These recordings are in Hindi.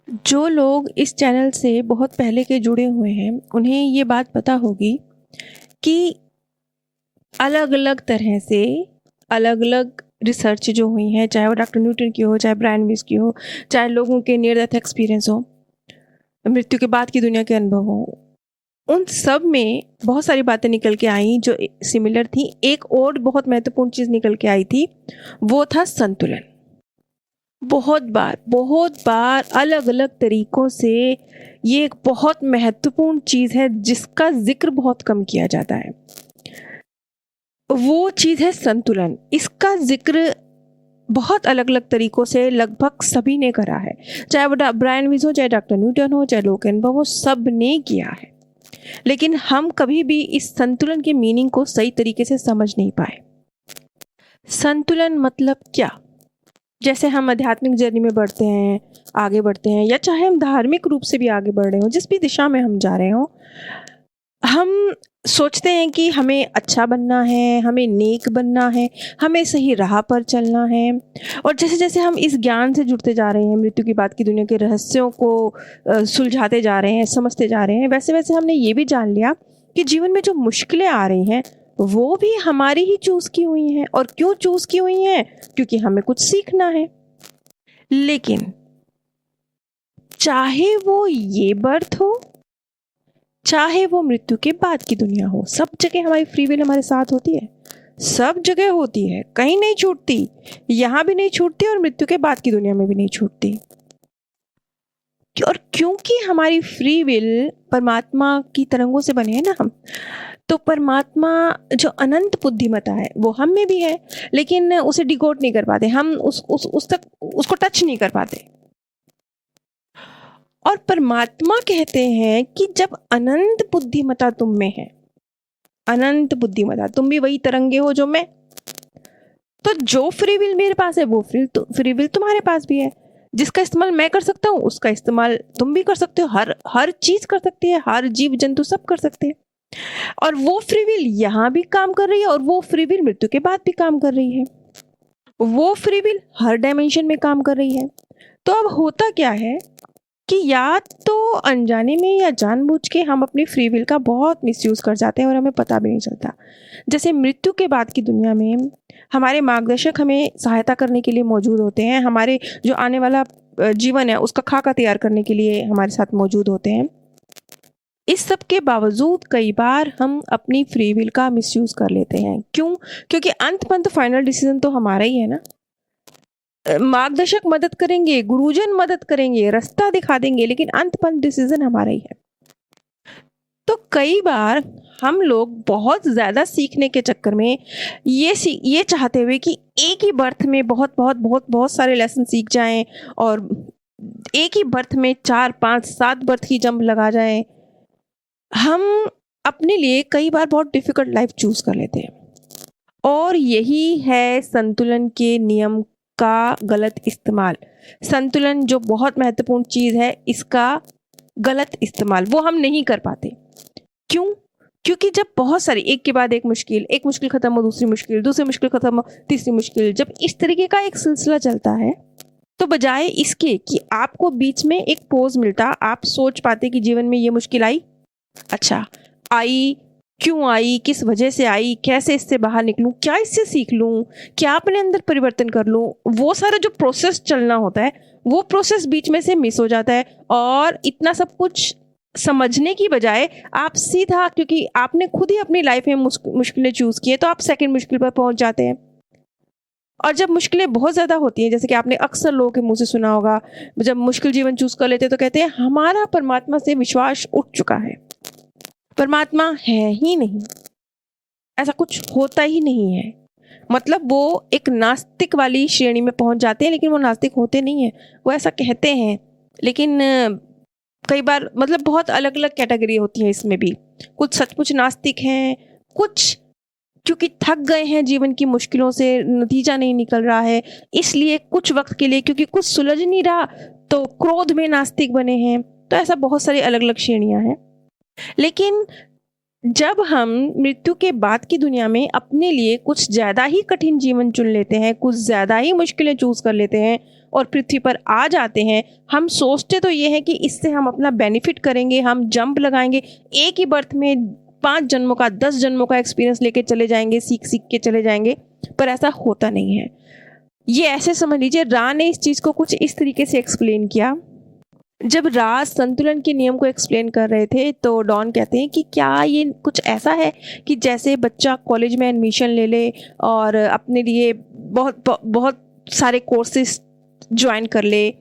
जो लोग इस चैनल से बहुत पहले के जुड़े हुए हैं, उन्हें ये बात पता होगी कि अलग-अलग तरह से अलग-अलग रिसर्च जो हुई हैं, चाहे वो डॉक्टर न्यूटन की हो, चाहे ब्रायन विस की हो, चाहे लोगों के नियर डेथ एक्सपीरियंस हो, मृत्यु के बाद की दुनिया के अनुभव हो, उन सब में बहुत सारी बातें निकल के आई जो सिमिलर थी। एक और बहुत महत्वपूर्ण चीज़ निकल के आई थी, वो था संतुलन। बहुत बार अलग-अलग तरीकों से ये एक बहुत महत्वपूर्ण चीज़ है जिसका ज़िक्र बहुत कम किया जाता है। वो चीज़ है संतुलन। इसका ज़िक्र बहुत अलग-अलग तरीकों से लगभग सभी ने करा है। चाहे वो ब्रायन विस हो, चाहे डॉक्टर न्यूटन हो, चाहे लोकेनबर्ग हो, सब ने किया है। लेकिन हम कभी भी इस संतुलन के मीनिंग को सही तरीके से समझ नहीं पाए। संतुलन मतलब क्या? जैसे हम आध्यात्मिक जर्नी में बढ़ते हैं, आगे बढ़ते हैं, या चाहे हम धार्मिक रूप से भी आगे बढ़ रहे हो, जिस भी दिशा में हम जा रहे हो, हम सोचते हैं कि हमें अच्छा बनना है, हमें नेक बनना है, हमें सही राह पर चलना है। और जैसे जैसे हम इस ज्ञान से जुड़ते जा रहे हैं, मृत्यु के बाद की दुनिया के रहस्यों को सुलझाते जा रहे हैं, समझते जा रहे हैं, वैसे वैसे हमने ये भी जान लिया कि जीवन में जो मुश्किलें आ रही हैं वो भी हमारी ही चूज की हुई हैं। और क्यों चूज की हुई हैं? क्योंकि हमें कुछ सीखना है। लेकिन चाहे वो ये बर्थ हो, चाहे वो मृत्यु के बाद की दुनिया हो, सब जगह हमारी फ्री विल हमारे साथ होती है। सब जगह होती है, कहीं नहीं छूटती। यहाँ भी नहीं छूटती और मृत्यु के बाद की दुनिया में भी नहीं छूटती। और क्योंकि हमारी फ्री विल परमात्मा की तरंगों से बने हैं ना हम, तो परमात्मा जो अनंत बुद्धिमत्ता है वो हम में भी है, लेकिन उसे डिकोड नहीं कर पाते हम, उस तक उसको टच नहीं कर पाते। और परमात्मा कहते हैं कि जब अनंत बुद्धिमत्ता तुम में है, अनंत बुद्धिमत्ता, तुम भी वही तरंगे हो जो मैं, तो जो फ्री विल मेरे पास है वो फ्री विल तुम्हारे पास भी है। जिसका इस्तेमाल मैं कर सकता हूँ उसका इस्तेमाल तुम भी कर सकते हो। हर चीज कर सकती है, हर जीव जंतु सब कर सकते हैं। और वो फ्री विल यहाँ भी काम कर रही है और वो फ्री विल मृत्यु के बाद भी काम कर रही है। वो फ्री विल हर डायमेंशन में काम कर रही है। तो अब होता क्या है कि या तो अनजाने में या जानबूझ के हम अपनी फ्री विल का बहुत मिसयूज कर जाते हैं और हमें पता भी नहीं चलता। जैसे मृत्यु के बाद की दुनिया में हमारे मार्गदर्शक हमें सहायता करने के लिए मौजूद होते हैं, हमारे जो आने वाला जीवन है उसका खाका तैयार करने के लिए हमारे साथ मौजूद होते हैं। इस सब के बावजूद कई बार हम अपनी फ्री विल का मिसयूज कर लेते हैं। क्यों? क्योंकि अंत पंत फाइनल डिसीजन तो हमारा ही है ना। मार्गदर्शक मदद करेंगे, गुरुजन मदद करेंगे, रास्ता दिखा देंगे, लेकिन अंत पंत डिसीजन हमारा ही है। तो कई बार हम लोग बहुत ज़्यादा सीखने के चक्कर में ये चाहते हुए कि एक ही बर्थ में बहुत बहुत बहुत बहुत सारे लेसन सीख जाएं और एक ही बर्थ में 4 5 7 बर्थ की जंप लगा जाएं, हम अपने लिए कई बार बहुत डिफिकल्ट लाइफ चूज कर लेते हैं। और यही है संतुलन के नियम का गलत इस्तेमाल। संतुलन जो बहुत महत्वपूर्ण चीज़ है, इसका गलत इस्तेमाल वो हम नहीं कर पाते। क्यों? क्योंकि जब बहुत सारी एक के बाद एक मुश्किल खत्म हो दूसरी मुश्किल खत्म हो तीसरी मुश्किल, जब इस तरीके का एक सिलसिला चलता है, तो बजाय इसके कि आपको बीच में एक पोज मिलता, आप सोच पाते कि जीवन में ये मुश्किल आई, अच्छा आई, क्यों आई, किस वजह से आई, कैसे इससे बाहर निकलूं, क्या इससे सीख लूं, क्या अपने अंदर परिवर्तन कर लूं, वो सारा जो प्रोसेस चलना होता है वो प्रोसेस बीच में से मिस हो जाता है। और इतना सब कुछ समझने की बजाय आप सीधा, क्योंकि आपने खुद ही अपनी लाइफ में मुश्किलें चूज की है, तो आप सेकंड मुश्किल पर पहुंच जाते हैं। और जब मुश्किलें बहुत ज़्यादा होती हैं, जैसे कि आपने अक्सर लोगों के मुंह से सुना होगा, जब मुश्किल जीवन चूज कर लेते हैं तो कहते हैं हमारा परमात्मा से विश्वास उठ चुका है, परमात्मा है ही नहीं, ऐसा कुछ होता ही नहीं है। मतलब वो एक नास्तिक वाली श्रेणी में पहुंच जाते हैं, लेकिन वो नास्तिक होते नहीं हैं, वो ऐसा कहते हैं। लेकिन कई बार मतलब बहुत अलग अलग कैटेगरी होती है इसमें भी। कुछ सचमुच नास्तिक हैं, कुछ क्योंकि थक गए हैं जीवन की मुश्किलों से, नतीजा नहीं निकल रहा है, इसलिए कुछ वक्त के लिए क्योंकि कुछ सुलझ नहीं रहा तो क्रोध में नास्तिक बने हैं। तो ऐसा बहुत सारी अलग अलग श्रेणियां हैं। लेकिन जब हम मृत्यु के बाद की दुनिया में अपने लिए कुछ ज़्यादा ही कठिन जीवन चुन लेते हैं, कुछ ज़्यादा ही मुश्किलें चूज कर लेते हैं और पृथ्वी पर आ जाते हैं, हम सोचते तो ये है कि इससे हम अपना बेनिफिट करेंगे, हम जंप लगाएंगे, एक ही बर्थ में 5 जन्मों का 10 जन्मों का एक्सपीरियंस लेके चले जाएंगे, सीख सीख के चले जाएंगे, पर ऐसा होता नहीं है। ये ऐसे समझ लीजिए, रा ने इस चीज़ को कुछ इस तरीके से एक्सप्लेन किया। जब रा संतुलन के नियम को एक्सप्लेन कर रहे थे तो डॉन कहते हैं कि क्या ये कुछ ऐसा है कि जैसे बच्चा कॉलेज में एडमिशन ले ले और अपने लिए बहुत बहुत सारे कोर्सेज ज्वाइन कर ले,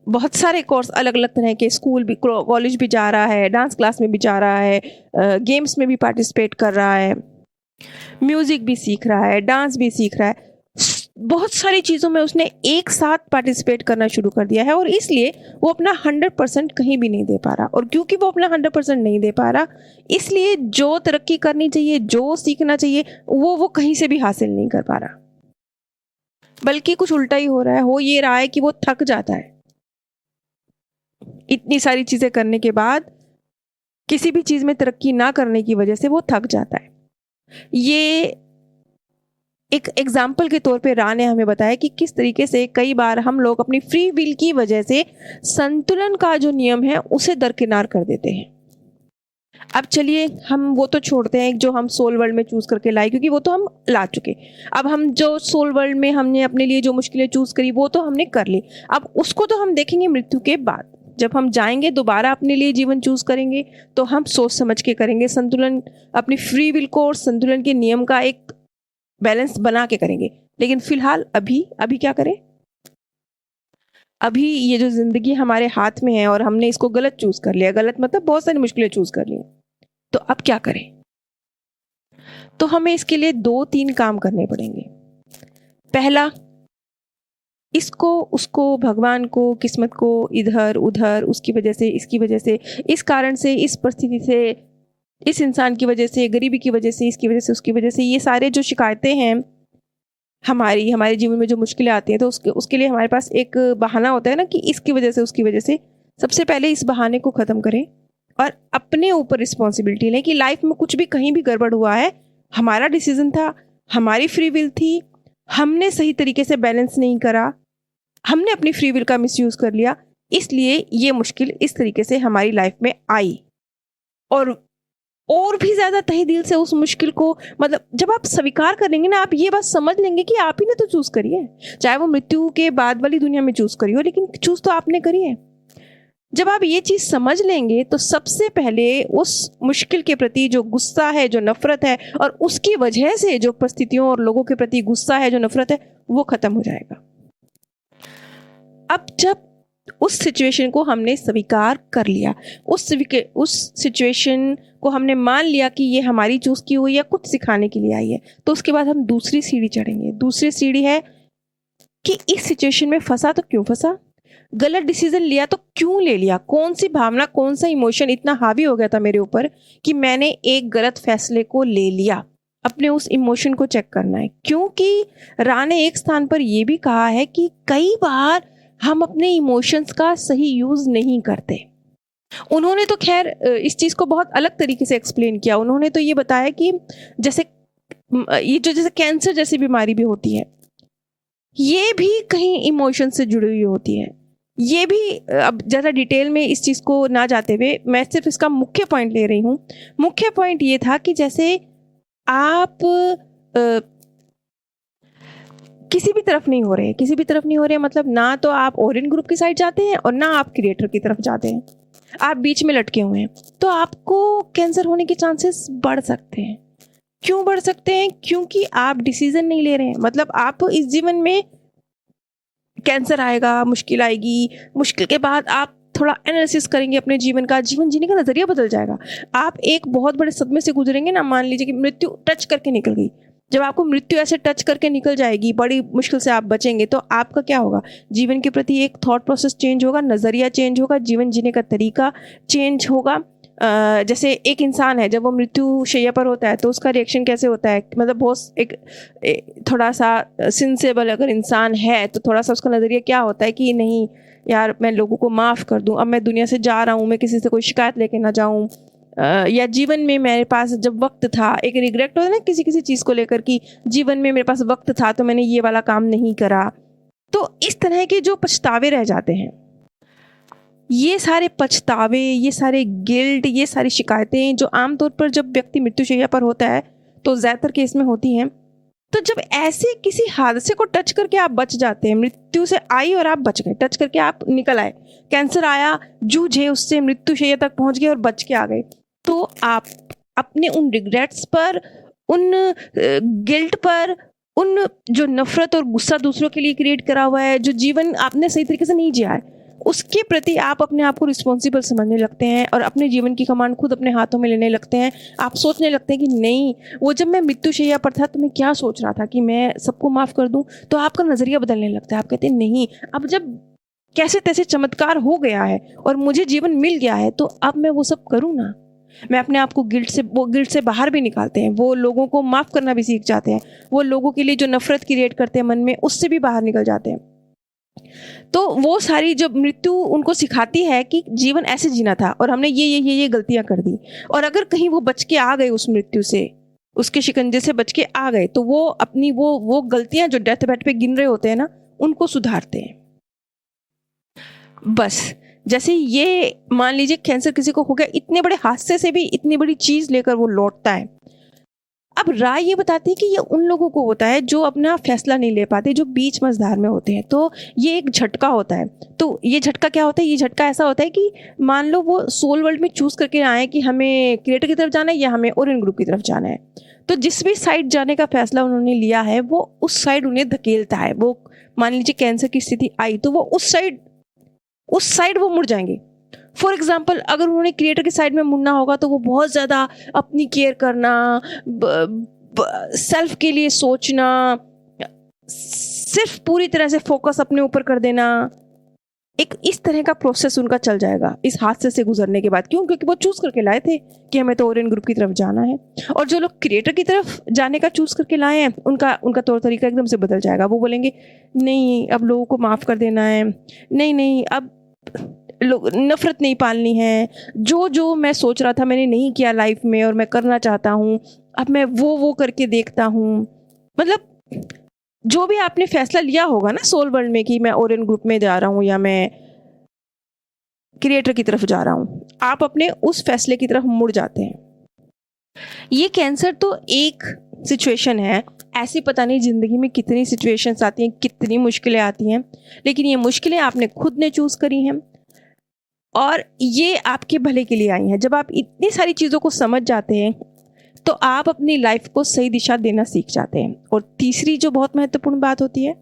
बहुत सारे कोर्स अलग अलग तरह के, स्कूल भी कॉलेज भी जा रहा है, डांस क्लास में भी जा रहा है, गेम्स में भी पार्टिसिपेट कर रहा है, म्यूजिक भी सीख रहा है, डांस भी सीख रहा है, बहुत सारी चीज़ों में उसने एक साथ पार्टिसिपेट करना शुरू कर दिया है और इसलिए वो अपना 100% कहीं भी नहीं दे पा रहा। और क्योंकि वो अपना 100% नहीं दे पा रहा, इसलिए जो तरक्की करनी चाहिए, जो सीखना चाहिए, वो कहीं से भी हासिल नहीं कर पा रहा, बल्कि कुछ उल्टा ही हो रहा है। हो ये रहा है कि वो थक जाता है। इतनी सारी चीज़ें करने के बाद किसी भी चीज़ में तरक्की ना करने की वजह से वो थक जाता है। ये एक एग्जाम्पल के तौर पे रा ने हमें बताया कि किस तरीके से कई बार हम लोग अपनी फ्री विल की वजह से संतुलन का जो नियम है उसे दरकिनार कर देते हैं। अब चलिए हम वो तो छोड़ते हैं जो हम सोल वर्ल्ड में चूज करके लाए, क्योंकि वो तो हम ला चुके। अब हम जो सोल वर्ल्ड में हमने अपने लिए जो मुश्किलें चूज करी वो तो हमने कर ली, अब उसको तो हम देखेंगे मृत्यु के बाद। जब हम जाएंगे दोबारा अपने लिए जीवन चूज करेंगे तो हम सोच समझ के करेंगे, संतुलन, अपनी फ्री विल को और संतुलन के नियम का एक बैलेंस बना के करेंगे। लेकिन फिलहाल अभी क्या करें? अभी ये जो जिंदगी हमारे हाथ में है और हमने इसको गलत चूज कर लिया, गलत मतलब बहुत सारी मुश्किलें चूज कर ली, तो अब क्या करें? तो हमें इसके लिए 2-3 काम करने पड़ेंगे। पहला, इसको उसको, भगवान को, किस्मत को, इधर उधर, उसकी वजह से, इसकी वजह से, इस कारण से, इस परिस्थिति से, इस इंसान की वजह से, गरीबी की वजह से, इसकी वजह से, उसकी वजह से, ये सारे जो शिकायतें हैं हमारे जीवन में जो मुश्किलें आती हैं, तो उसके लिए हमारे पास एक बहाना होता है ना कि इसकी वजह से, उसकी वजह से। सबसे पहले इस बहाने को ख़त्म करें और अपने ऊपर रिस्पॉन्सिबिलिटी लें कि लाइफ में कुछ भी कहीं भी गड़बड़ हुआ है, हमारा डिसीजन था, हमारी फ्री विल थी, हमने सही तरीके से बैलेंस नहीं करा, हमने अपनी फ्री विल का मिसयूज़ कर लिया, इसलिए ये मुश्किल इस तरीके से हमारी लाइफ में आई। और भी ज्यादा तहे दिल से उस मुश्किल को, मतलब जब आप स्वीकार करेंगे ना, आप ये बात समझ लेंगे कि आप ही ने तो चूज करी है, चाहे वो मृत्यु के बाद वाली दुनिया में चूज करी हो, लेकिन चूज तो आपने करी है। जब आप ये चीज समझ लेंगे तो सबसे पहले उस मुश्किल के प्रति जो गुस्सा है, जो नफरत है, और उसकी वजह से जो परिस्थितियों और लोगों के प्रति गुस्सा है, जो नफरत है, वो खत्म हो जाएगा। अब जब उस सिचुएशन को हमने स्वीकार कर लिया, उस सिचुएशन को हमने मान लिया कि ये हमारी चूज की हुई या कुछ सिखाने के लिए आई है, तो उसके बाद हम दूसरी सीढ़ी चढ़ेंगे। दूसरी सीढ़ी है कि इस सिचुएशन में फंसा तो क्यों फंसा, गलत डिसीजन लिया तो क्यों ले लिया, कौन सी भावना, कौन सा इमोशन इतना हावी हो गया था मेरे ऊपर कि मैंने एक गलत फैसले को ले लिया। अपने उस इमोशन को चेक करना है, क्योंकि रा ने एक स्थान पर यह भी कहा है कि कई बार हम अपने इमोशंस का सही यूज नहीं करते। उन्होंने तो खैर इस चीज को बहुत अलग तरीके से एक्सप्लेन किया। उन्होंने तो ये बताया कि जैसे कैंसर जैसी बीमारी भी होती है, ये भी कहीं इमोशन से जुड़ी हुई होती है। ये भी, अब ज़्यादा डिटेल में इस चीज़ को ना जाते हुए मैं सिर्फ इसका मुख्य पॉइंट ले रही हूँ। मुख्य पॉइंट ये था कि जैसे आप किसी भी तरफ नहीं हो रहे, मतलब ना तो आप ओरियन ग्रुप की साइड जाते हैं और ना आप क्रिएटर की तरफ जाते हैं, आप बीच में लटके हुए हैं, तो आपको कैंसर होने के चांसेस बढ़ सकते हैं। क्यों बढ़ सकते हैं? क्योंकि आप डिसीजन नहीं ले रहे हैं। मतलब आप इस जीवन में, कैंसर आएगा, मुश्किल आएगी, मुश्किल के बाद आप थोड़ा एनालिसिस करेंगे अपने जीवन का, जीवन जीने का नजरिया बदल जाएगा। आप एक बहुत बड़े सदमे से गुजरेंगे ना, मान लीजिए कि मृत्यु टच करके निकल गई। जब आपको मृत्यु ऐसे टच करके निकल जाएगी, बड़ी मुश्किल से आप बचेंगे, तो आपका क्या होगा? जीवन के प्रति एक थॉट प्रोसेस चेंज होगा, नजरिया चेंज होगा, जीवन जीने का तरीका चेंज होगा। जैसे एक इंसान है, जब वो मृत्यु शैया पर होता है तो उसका रिएक्शन कैसे होता है, मतलब बहुत एक थोड़ा सा सिंसेबल अगर इंसान है तो थोड़ा सा उसका नज़रिया क्या होता है कि नहीं यार, मैं लोगों को माफ़ कर दूं, अब मैं दुनिया से जा रहा हूं, मैं किसी से कोई शिकायत लेके ना जाऊं, या जीवन में मेरे पास जब वक्त था, एक रिग्रेट होता है ना किसी किसी चीज़ को लेकर कि जीवन में मेरे पास वक्त था तो मैंने ये वाला काम नहीं करा। तो इस तरह के जो पछतावे रह जाते हैं, ये सारे पछतावे, ये सारे गिल्ट, ये सारी शिकायतें जो आमतौर पर जब व्यक्ति मृत्युशैया पर होता है तो ज़्यादातर केस में होती हैं, तो जब ऐसे किसी हादसे को टच करके आप बच जाते हैं, मृत्यु से आई और आप बच गए, टच करके आप निकल आए, कैंसर आया, जूझे उससे, मृत्युशैया तक पहुंच गए और बच के आ गए, तो आप अपने उन रिग्रेट्स पर, उन गिल्ट पर, उन जो नफरत और गुस्सा दूसरों के लिए क्रिएट करा हुआ है, जो जीवन आपने सही तरीके से नहीं जिया है, उसके प्रति आप अपने आप को रिस्पॉन्सिबल समझने लगते हैं और अपने जीवन की कमांड खुद अपने हाथों में लेने लगते हैं। आप सोचने लगते हैं कि नहीं, वो जब मैं मृत्युशैया पर था तो मैं क्या सोच रहा था कि मैं सबको माफ़ कर दूं, तो आपका नज़रिया बदलने लगता है। आप कहते हैं नहीं, अब जब कैसे तैसे चमत्कार हो गया है और मुझे जीवन मिल गया है तो अब मैं वो सब करूँ ना। मैं अपने आप को गिल्ट से बाहर भी निकालते हैं, वो लोगों को माफ़ करना भी सीख जाते हैं, वो लोगों के लिए जो नफरत क्रिएट करते हैं मन में, उससे भी बाहर निकल जाते हैं। तो वो सारी जो मृत्यु उनको सिखाती है कि जीवन ऐसे जीना था और हमने ये गलतियां कर दी, और अगर कहीं वो बच के आ गए उस मृत्यु से, उसके शिकंजे से बच के आ गए, तो वो अपनी वो गलतियां जो डेथ बेड पे गिन रहे होते हैं ना, उनको सुधारते हैं। बस जैसे ये मान लीजिए कैंसर किसी को हो गया, इतने बड़े हादसे से भी इतनी बड़ी चीज लेकर वो लौटता है। अब राय ये बताती है कि ये उन लोगों को होता है जो अपना फैसला नहीं ले पाते, जो बीच मझधार में होते हैं, तो ये एक झटका होता है। तो ये झटका क्या होता है? ये झटका ऐसा होता है कि मान लो वो सोल वर्ल्ड में चूज करके आए कि हमें क्रिएटर की तरफ जाना है या हमें ओरियन ग्रुप की तरफ जाना है, तो जिस भी साइड जाने का फैसला उन्होंने लिया है वो उस साइड उन्हें धकेलता है। वो मान लीजिए कैंसर की स्थिति आई तो वो उस साइड वो मुड़ जाएंगे। फॉर एग्जाम्पल, अगर उन्होंने क्रिएटर की साइड में मुड़ना होगा तो वो बहुत ज़्यादा अपनी केयर करना, सेल्फ के लिए सोचना, सिर्फ पूरी तरह से फोकस अपने ऊपर कर देना, एक इस तरह का प्रोसेस उनका चल जाएगा इस हादसे से गुजरने के बाद। क्यों? क्योंकि वो चूज करके लाए थे कि हमें तो ओरियन ग्रुप की तरफ जाना है। और जो लोग क्रिएटर की तरफ जाने का चूज करके लाए हैं, उनका तौर तरीका एकदम से बदल जाएगा। वो बोलेंगे नहीं, अब लोगों को माफ कर देना है, नहीं अब नफरत नहीं पालनी है, जो मैं सोच रहा था मैंने नहीं किया लाइफ में और मैं करना चाहता हूँ, अब मैं वो करके देखता हूँ। मतलब जो भी आपने फैसला लिया होगा ना सोल वर्ल्ड में कि मैं ओरियन ग्रुप में जा रहा हूँ या मैं क्रिएटर की तरफ जा रहा हूँ, आप अपने उस फैसले की तरफ मुड़ जाते हैं। ये कैंसर तो एक सिचुएशन है, ऐसी पता नहीं जिंदगी में कितनी सिचुएशंस आती हैं, कितनी मुश्किलें आती हैं, लेकिन ये मुश्किलें आपने खुद ने चूज करी हैं और ये आपके भले के लिए आई हैं। जब आप इतनी सारी चीज़ों को समझ जाते हैं तो आप अपनी लाइफ को सही दिशा देना सीख जाते हैं। और तीसरी जो बहुत महत्वपूर्ण बात होती है,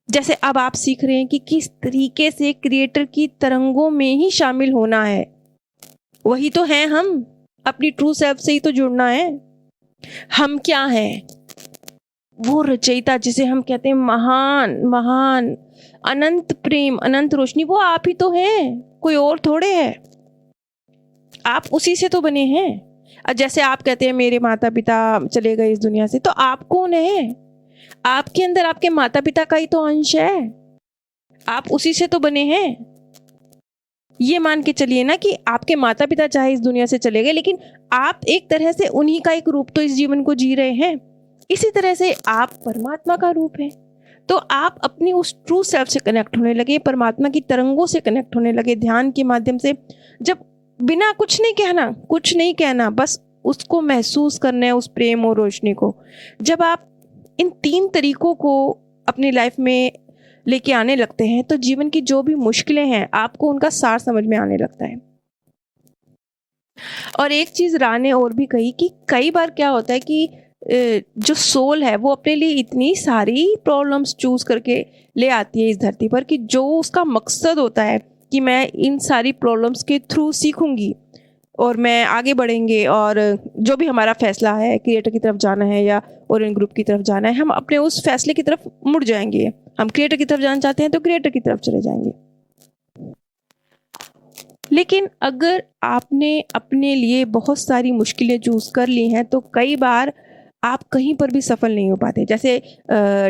जैसे अब आप सीख रहे हैं कि किस तरीके से क्रिएटर की तरंगों में ही शामिल होना है, वही तो हैं हम, अपनी ट्रू सेल्फ से ही तो जुड़ना है। हम क्या हैं? वो रचयिता जिसे हम कहते हैं महान अनंत प्रेम, अनंत रोशनी, वो आप ही तो हैं, कोई और थोड़े है। आप उसी से तो बने हैं। जैसे आप कहते हैं मेरे माता पिता चले गए इस दुनिया से, तो आप कौन है? आपके अंदर आपके माता पिता का ही तो अंश है, आप उसी से तो बने हैं। ये मान के चलिए ना कि आपके माता पिता चाहे इस दुनिया से चले गए, लेकिन आप एक तरह से उन्हीं का एक रूप तो इस जीवन को जी रहे हैं। इसी तरह से आप परमात्मा का रूप है। तो आप अपनी उस ट्रू सेल्फ से कनेक्ट होने लगे, परमात्मा की तरंगों से कनेक्ट होने लगे ध्यान के माध्यम से। जब बिना कुछ नहीं कहना, बस उसको महसूस करना है, उस प्रेम और रोशनी को। जब आप इन 3 तरीकों को अपनी लाइफ में लेके आने लगते हैं तो जीवन की जो भी मुश्किलें हैं आपको उनका सार समझ में आने लगता है। और एक चीज रा ने और भी कही कि कई बार क्या होता है कि जो सोल है वो अपने लिए इतनी सारी प्रॉब्लम्स चूज करके ले आती है इस धरती पर कि जो उसका मकसद होता है कि मैं इन सारी प्रॉब्लम्स के थ्रू सीखूंगी और मैं आगे बढ़ेंगे, और जो भी हमारा fैसला है क्रिएटर की तरफ जाना है या ओरियन ग्रुप की तरफ जाना है, हम अपने उस फैसले की तरफ मुड़ जाएंगे। हम क्रिएटर की तरफ जाना चाहते हैं तो क्रिएटर की तरफ चले जाएंगे। लेकिन अगर आपने अपने लिए बहुत सारी मुश्किलें चूज कर ली हैं तो कई बार आप कहीं पर भी सफल नहीं हो पाते। जैसे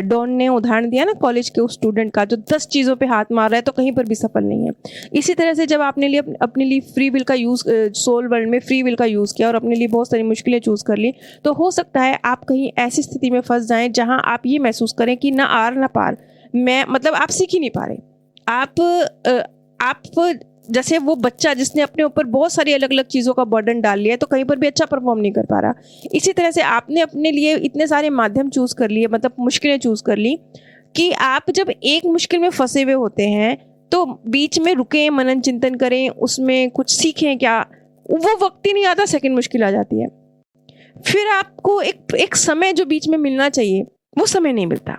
डॉन ने उदाहरण दिया ना कॉलेज के उस स्टूडेंट का जो 10 चीज़ों पे हाथ मार रहा है तो कहीं पर भी सफल नहीं है। इसी तरह से जब आपने लिए अपने लिए फ्री विल का यूज़, सोल वर्ल्ड में फ्री विल का यूज़ किया और अपने लिए बहुत सारी मुश्किलें चूज़ कर ली, तो हो सकता है आप कहीं ऐसी स्थिति में फंस जाएं जहां आप ये महसूस करें कि ना आर ना पार, मैं मतलब आप सीख ही नहीं पा रहे। आप जैसे वो बच्चा जिसने अपने ऊपर बहुत सारी अलग अलग चीज़ों का बर्डन डाल लिया है, तो कहीं पर भी अच्छा परफॉर्म नहीं कर पा रहा। इसी तरह से आपने अपने लिए इतने सारे माध्यम चूज कर लिए, मतलब मुश्किलें चूज कर ली, कि आप जब एक मुश्किल में फंसे हुए होते हैं तो बीच में रुकें, मनन चिंतन करें, उसमें कुछ सीखें क्या, वो वक्त ही नहीं आता, सेकंड मुश्किल आ जाती है। फिर आपको एक समय जो बीच में मिलना चाहिए वो समय नहीं मिलता।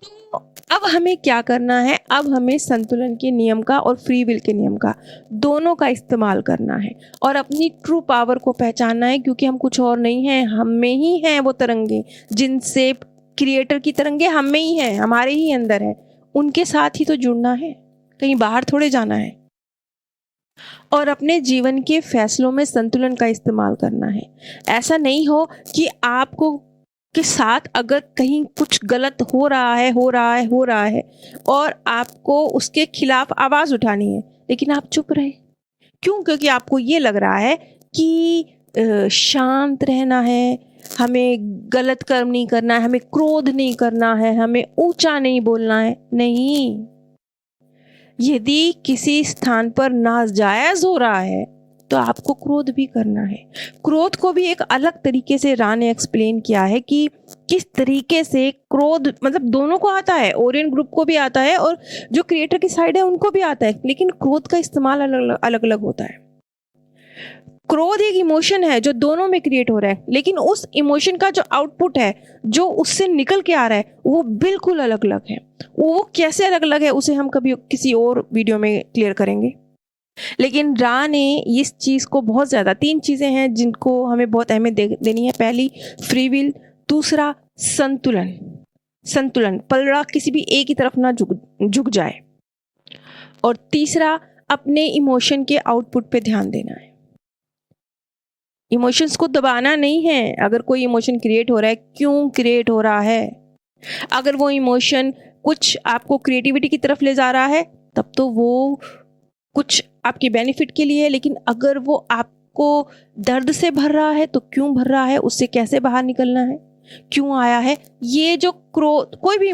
तो अब हमें क्या करना है? अब हमें संतुलन के नियम का और फ्री विल के नियम का, दोनों का इस्तेमाल करना है और अपनी ट्रू पावर को पहचानना है, क्योंकि हम कुछ और नहीं हैं, हम में ही हैं वो तरंगे, जिनसे क्रिएटर की तरंगे हम में ही हैं, हमारे ही अंदर है। उनके साथ ही तो जुड़ना है, कहीं बाहर थोड़े जाना है। और अपने जीवन के फैसलों में संतुलन का इस्तेमाल करना है। ऐसा नहीं हो कि आपको के साथ अगर कहीं कुछ गलत हो रहा है और आपको उसके खिलाफ आवाज उठानी है, लेकिन आप चुप रहे। क्यों? क्योंकि आपको ये लग रहा है कि शांत रहना है, हमें गलत कर्म नहीं करना है, हमें क्रोध नहीं करना है, हमें ऊंचा नहीं बोलना है। नहीं, यदि किसी स्थान पर नाजायज हो रहा है तो आपको क्रोध भी करना है। क्रोध को भी एक अलग तरीके से रा ने एक्सप्लेन किया है कि किस तरीके से क्रोध मतलब दोनों को आता है, ओरियन ग्रुप को भी आता है और जो क्रिएटर की साइड है उनको भी आता है, लेकिन क्रोध का इस्तेमाल अलग अलग होता है। क्रोध एक इमोशन है जो दोनों में क्रिएट हो रहा है, लेकिन उस इमोशन का जो आउटपुट है, जो उससे निकल के आ रहा है, वो बिल्कुल अलग अलग है। वो कैसे अलग अलग है उसे हम कभी किसी और वीडियो में क्लियर करेंगे। लेकिन रा ने इस चीज़ को बहुत ज़्यादा, 3 चीज़ें हैं जिनको हमें बहुत अहमियत देनी है। पहली फ्री विल, दूसरा संतुलन, संतुलन पलड़ा किसी भी एक ही तरफ ना झुक जाए, और तीसरा अपने इमोशन के आउटपुट पे ध्यान देना है। इमोशंस को दबाना नहीं है। अगर कोई इमोशन क्रिएट हो रहा है, क्यों क्रिएट हो रहा है? अगर वो इमोशन कुछ आपको क्रिएटिविटी की तरफ ले जा रहा है, तब तो वो कुछ आपके बेनिफिट के लिए है। लेकिन अगर वो आपको दर्द से भर रहा है, तो क्यों भर रहा है, उससे कैसे बाहर निकलना है, क्यों आया है? ये जो क्रोध, कोई भी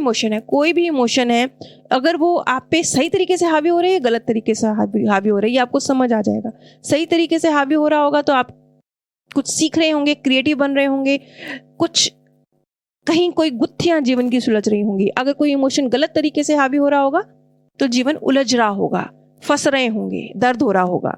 इमोशन है, अगर वो आप पे सही तरीके से हावी हो रही है, गलत तरीके से हावी हो रही है, आपको समझ आ जाएगा। सही तरीके से हावी हो रहा होगा तो आप कुछ सीख रहे होंगे, क्रिएटिव बन रहे होंगे, कुछ कहीं कोई गुत्थियां जीवन की सुलझ रही होंगी। अगर कोई इमोशन गलत तरीके से हावी हो रहा होगा तो जीवन उलझ रहा होगा, फंस रहे होंगे, दर्द हो रहा होगा,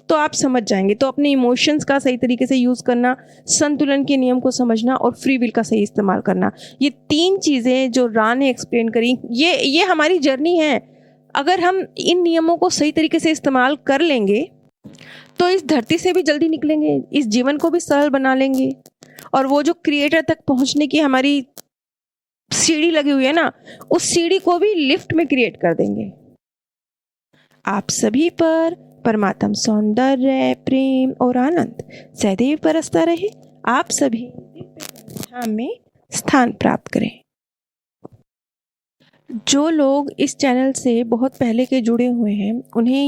तो आप समझ जाएंगे। तो अपने इमोशंस का सही तरीके से यूज करना, संतुलन के नियम को समझना और फ्री विल का सही इस्तेमाल करना, ये 3 चीजें जो रा ने एक्सप्लेन करी, ये हमारी जर्नी है। अगर हम इन नियमों को सही तरीके से इस्तेमाल कर लेंगे तो इस धरती से भी जल्दी निकलेंगे, इस जीवन को भी सरल बना लेंगे, और वो जो क्रिएटर तक पहुंचने की हमारी सीढ़ी लगी हुई है ना, उस सीढ़ी को भी लिफ्ट में क्रिएट कर देंगे। आप सभी पर परमात्म सौंदर्य, प्रेम और आनंद सदैव बरसता रहे। आप सभी धाम में स्थान प्राप्त करें। जो लोग इस चैनल से बहुत पहले के जुड़े हुए हैं, उन्हें ये